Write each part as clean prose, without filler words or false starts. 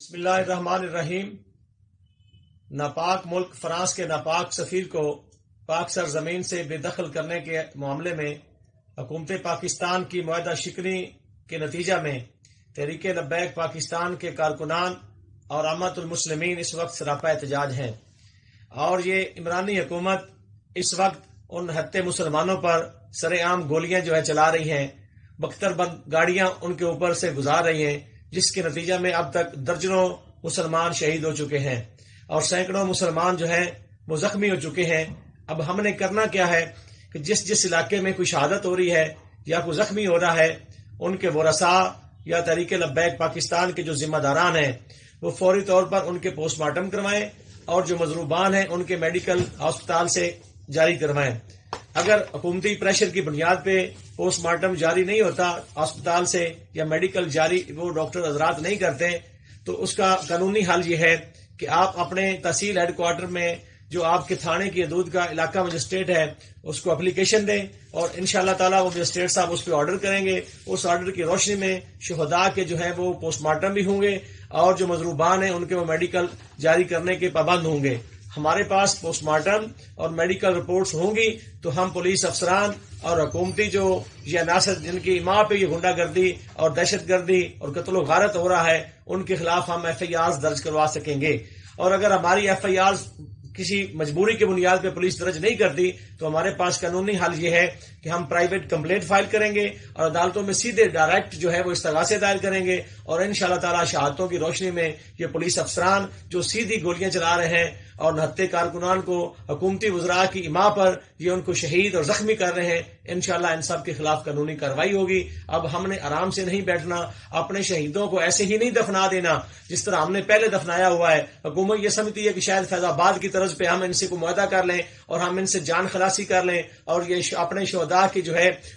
بسم اللہ الرحمن الرحیم۔ ناپاک ملک فرانس کے ناپاک سفیر کو پاک سرزمین سے بے دخل کرنے کے معاملے میں حکومت پاکستان کی معاہدہ شکنی کے نتیجہ میں تحریک لگائے پاکستان کے کارکنان اور عامت المسلمین اس وقت سراپا احتجاج ہیں، اور یہ عمرانی حکومت اس وقت ان ہتے مسلمانوں پر سر عام گولیاں چلا رہی ہیں، بختر بند گاڑیاں ان کے اوپر سے گزار رہی ہیں، جس کے نتیجہ میں اب تک درجنوں مسلمان شہید ہو چکے ہیں اور سینکڑوں مسلمان وہ زخمی ہو چکے ہیں۔ اب ہم نے کرنا کیا ہے کہ جس علاقے میں کوئی شہادت ہو رہی ہے یا کوئی زخمی ہو رہا ہے، ان کے ورثاء یا تحریک لگائے پاکستان کے جو ذمہ داران ہیں وہ فوری طور پر ان کے پوسٹ مارٹم کروائیں، اور جو مضروبان ہیں ان کے میڈیکل ہسپتال سے جاری کروائیں۔ اگر حکومتی پریشر کی بنیاد پہ پوسٹ مارٹم جاری نہیں ہوتا ہسپتال سے یا میڈیکل جاری وہ ڈاکٹر حضرات نہیں کرتے، تو اس کا قانونی حل یہ ہے کہ آپ اپنے تحصیل ہیڈ کوارٹر میں جو آپ کے تھانے کی حدود کا علاقہ مجسٹریٹ ہے اس کو اپلیکیشن دیں، اور انشاءاللہ تعالیٰ وہ مجسٹریٹ صاحب اس پہ آرڈر کریں گے۔ اس آرڈر کی روشنی میں شہداء کے وہ پوسٹ مارٹم بھی ہوں گے، اور جو مضروبان ہیں ان کے وہ میڈیکل جاری کرنے کے پابند ہوں گے۔ ہمارے پاس پوسٹ مارٹم اور میڈیکل رپورٹس ہوں گی تو ہم پولیس افسران اور حکومتی یہ عناصر جن کی ماں پہ یہ غنڈہ گردی اور دہشت گردی اور قتل و غارت ہو رہا ہے ان کے خلاف ہم ایف آئی آر درج کروا سکیں گے۔ اور اگر ہماری ایف آئی آر کسی مجبوری کی بنیاد پہ پولیس درج نہیں کرتی تو ہمارے پاس قانونی حل یہ ہے کہ ہم پرائیویٹ کمپلینٹ فائل کریں گے اور عدالتوں میں سیدھے ڈائریکٹ وہ استغاثے دائر کریں گے، اور انشاءاللہ تعالی شہادتوں کی روشنی میں یہ پولیس افسران جو سیدھی گولیاں چلا رہے ہیں اور نہتے کارکنان کو حکومتی وزراء کی اما پر یہ ان کو شہید اور زخمی کر رہے ہیں، انشاءاللہ ان سب کے خلاف قانونی کارروائی ہوگی۔ اب ہم نے آرام سے نہیں بیٹھنا، اپنے شہیدوں کو ایسے ہی نہیں دفنا دینا جس طرح ہم نے پہلے دفنایا ہوا ہے۔ حکومت یہ سمجھتی ہے کہ شاید فیض آباد کی طرز پہ ہم ان سے کوئی معاہدہ کر لیں اور ہم ان سے جان خلاصی کر لیں اور یہ اپنے شہداء کی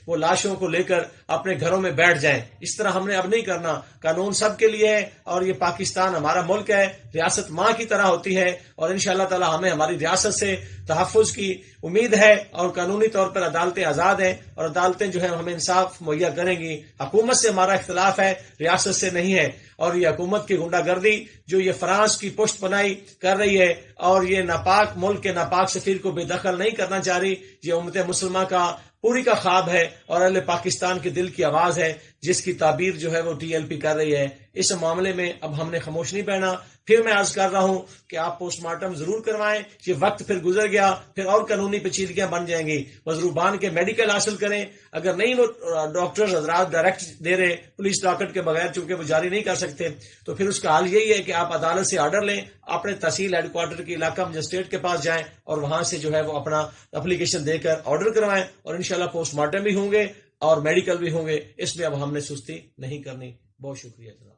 وہ لاشوں کو لے کر اپنے گھروں میں بیٹھ جائیں۔ اس طرح ہم نے اب نہیں کرنا۔ قانون سب کے لیے ہے، اور یہ پاکستان ہمارا ملک ہے، ریاست ماں کی طرح ہوتی ہے، اور انشاءاللہ تعالی ہمیں ہماری ریاست سے تحفظ کی امید ہے، اور قانونی طور پر عدالتیں آزاد ہیں اور عدالتیں ہمیں انصاف مہیا کریں گی۔ حکومت سے ہمارا اختلاف ہے، ریاست سے نہیں ہے، اور یہ حکومت کی غنڈہ گردی یہ فرانس کی پشت پناہی کر رہی ہے اور یہ ناپاک ملک کے ناپاک سفیر کو بے دخل نہیں کرنا چاہ رہی، یہ امت مسلمہ کا پوری کا خواب ہے اور اہل پاکستان کے دل کی آواز ہے، جس کی تعبیر وہ ٹی ایل پی کر رہی ہے۔ اس معاملے میں اب ہم نے خاموش نہیں بہنا۔ پھر میں عرض کر رہا ہوں کہ آپ پوسٹ مارٹم ضرور کروائیں، یہ وقت پھر گزر گیا، پھر اور قانونی پیچیدگیاں بن جائیں گی۔ مضروبان کے میڈیکل حاصل کریں، اگر نہیں وہ ڈاکٹر حضرات ڈائریکٹ دے رہے پولیس ڈاکٹ کے بغیر چونکہ وہ جاری نہیں کر سکتے، تو پھر اس کا حل یہی ہے کہ آپ عدالت سے آرڈر لیں، اپنے تحصیل ہیڈ کوارٹر کے علاقہ مجسٹریٹ کے پاس جائیں اور وہاں سے وہ اپنا اپلیکیشن دے کر آرڈر کروائیں، اور انشاءاللہ پوسٹ مارٹم بھی ہوں گے اور میڈیکل بھی ہوں گے۔ اس میں اب ہم نے سستی نہیں کرنی۔ بہت شکریہ جناب۔